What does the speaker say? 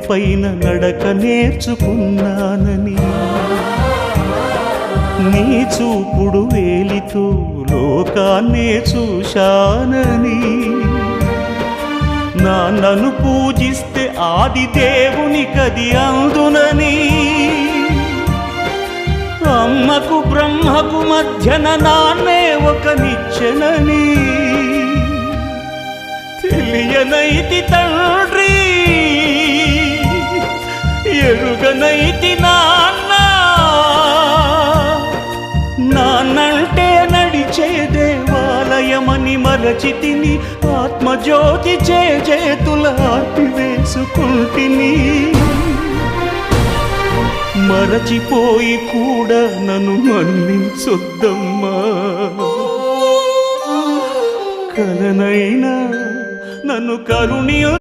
పైన నడక నేర్చుకున్నానని, నీ చూపుడు వేలితో లోకాన్నే చూశానని, నాన్నను పూజిస్తే ఆది దేవుని కది అందునని, అమ్మకు బ్రహ్మకు మధ్యన నాన్నే ఒక నిచ్చెనని తెలియనైతి తండ్రి, ఎరుగనైతి నాన్న. నాన్నంటే నడిచే దేవాలయమని మరచితిని, ఆత్మజ్యోతి చేతుల ఆపివేసుకుంటిని. మరచిపోయి కూడా నన్ను మన్నించొద్దమ్మా, కలనైనా నన్ను కరుణి